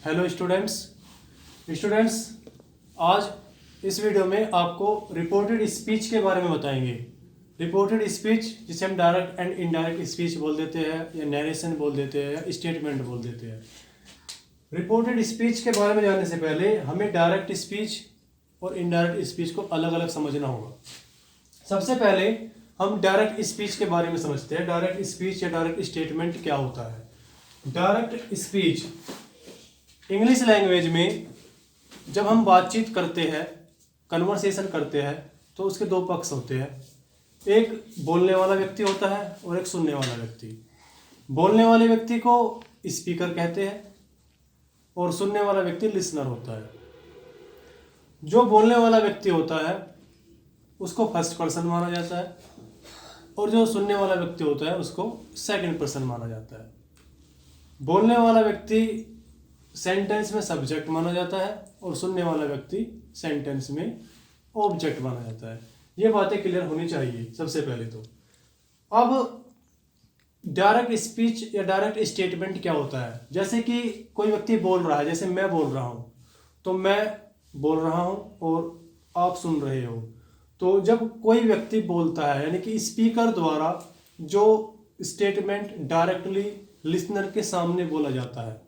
Hello students, आज इस video में आपको रिपोर्टेड स्पीच के बारे में बताएंगे। रिपोर्टेड स्पीच जिसे हम डायरेक्ट एंड इनडायरेक्ट स्पीच बोल देते हैं, या नरेशन बोल देते हैं, या स्टेटमेंट बोल देते हैं। रिपोर्टेड स्पीच के बारे में जानने से पहले हमें डायरेक्ट स्पीच और इनडायरेक्ट स्पीच को अलग अलग समझना होगा। सबसे पहले हम डायरेक्ट स्पीच के बारे में समझते हैं। डायरेक्ट स्पीच या डायरेक्ट स्टेटमेंट क्या होता है। डायरेक्ट स्पीच इंग्लिश लैंग्वेज में जब हम बातचीत करते हैं, कन्वर्सेशन करते हैं, तो उसके दो पक्ष होते हैं। एक बोलने वाला व्यक्ति होता है और एक सुनने वाला व्यक्ति। बोलने वाले व्यक्ति को स्पीकर कहते हैं और सुनने वाला व्यक्ति लिसनर होता है। जो बोलने वाला व्यक्ति होता है उसको फर्स्ट पर्सन माना जाता है और जो सुनने वाला व्यक्ति होता है उसको सेकंड पर्सन माना जाता है। बोलने वाला व्यक्ति सेंटेंस में सब्जेक्ट माना जाता है और सुनने वाला व्यक्ति सेंटेंस में ऑब्जेक्ट माना जाता है। ये बातें क्लियर होनी चाहिए सबसे पहले तो। अब डायरेक्ट स्पीच या डायरेक्ट स्टेटमेंट क्या होता है। जैसे कि कोई व्यक्ति बोल रहा है, जैसे मैं बोल रहा हूँ, तो मैं बोल रहा हूँ और आप सुन रहे हो। तो जब कोई व्यक्ति बोलता है, यानी कि स्पीकर द्वारा जो स्टेटमेंट डायरेक्टली लिसनर के सामने बोला जाता है,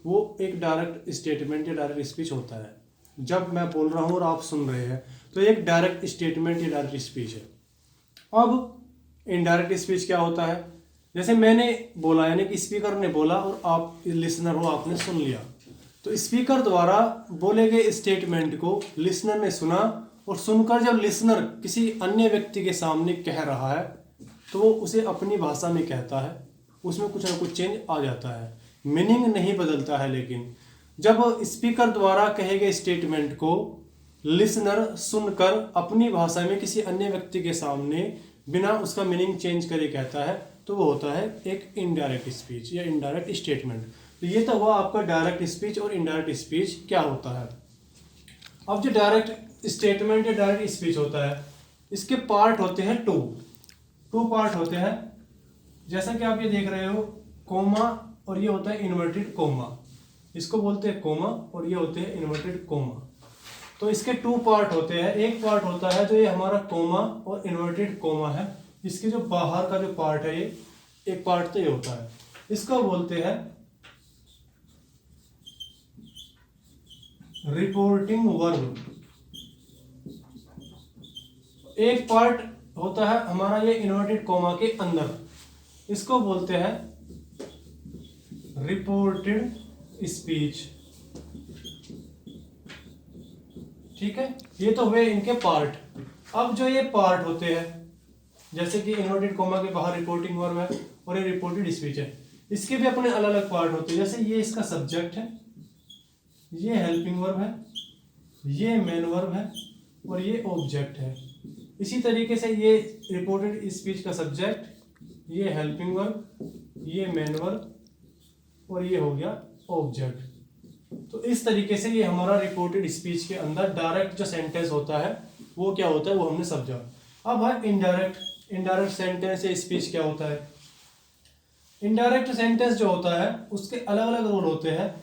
वो एक डायरेक्ट स्टेटमेंट या डायरेक्ट स्पीच होता है। जब मैं बोल रहा हूँ और आप सुन रहे हैं तो एक डायरेक्ट स्टेटमेंट या डायरेक्ट स्पीच है। अब इनडायरेक्ट स्पीच क्या होता है। जैसे मैंने बोला, यानी कि स्पीकर ने बोला और आप लिसनर हो, आपने सुन लिया। तो स्पीकर द्वारा बोले गए स्टेटमेंट को लिसनर ने सुना और सुनकर जब लिसनर किसी अन्य व्यक्ति के सामने कह रहा है तो वो उसे अपनी भाषा में कहता है। उसमें कुछ ना कुछ चेंज आ जाता है, मीनिंग नहीं बदलता है। लेकिन जब स्पीकर द्वारा कहे गए स्टेटमेंट को लिसनर सुनकर अपनी भाषा में किसी अन्य व्यक्ति के सामने बिना उसका मीनिंग चेंज करे कहता है, तो वो होता है एक इनडायरेक्ट स्पीच या इनडायरेक्ट स्टेटमेंट। तो ये तो हुआ आपका डायरेक्ट स्पीच और इनडायरेक्ट स्पीच क्या होता है। अब जो डायरेक्ट स्टेटमेंट या डायरेक्ट स्पीच होता है, इसके पार्ट होते हैं टू पार्ट होते हैं। जैसा कि आप ये देख रहे हो, कोमा और ये होता है इन्वर्टेड कोमा। इसको बोलते हैं कोमा और ये होते हैं इन्वर्टेड कोमा। तो इसके टू पार्ट होते हैं। एक पार्ट होता है जो ये हमारा कोमा और इन्वर्टेड कोमा है। इसके जो बाहर का जो पार्ट है, ये एक पार्ट तो ये होता है, इसको बोलते हैं रिपोर्टिंग वर्ब। एक पार्ट होता है हमारा ये इन्वर्टेड कोमा के अंदर, इसको बोलते हैं रिपोर्टेड स्पीच। ठीक है, ये तो हुए इनके पार्ट। अब जो ये पार्ट होते हैं, जैसे कि इन्वर्टेड कोमा के बाहर रिपोर्टिंग वर्ब है और ये रिपोर्टेड स्पीच है, इसके भी अपने अलग अलग पार्ट होते हैं। जैसे ये इसका सब्जेक्ट है, ये हेल्पिंग वर्ब है, ये मेन वर्ब है और ये ऑब्जेक्ट है। इसी तरीके से ये रिपोर्टेड स्पीच का सब्जेक्ट, ये हेल्पिंग वर्ब, ये मेन वर्ब और ये हो गया ऑब्जेक्ट। तो इस तरीके से ये हमारा रिपोर्टेड स्पीच के अंदर डायरेक्ट जो सेंटेंस होता है वो क्या होता है, वो हमने समझा। अब है इनडायरेक्ट सेंटेंस या स्पीच क्या होता है। इनडायरेक्ट सेंटेंस जो होता है उसके अलग अलग रूल होते हैं।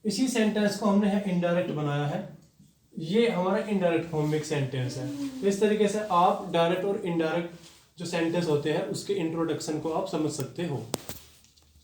इसी सेंटेंस को हमने इनडायरेक्ट बनाया है। ये हमारा इनडायरेक्ट फॉर्म में एक सेंटेंस है। तो इस तरीके से आप डायरेक्ट और इनडायरेक्ट जो सेंटेंस होते हैं उसके इंट्रोडक्शन को आप समझ सकते हो।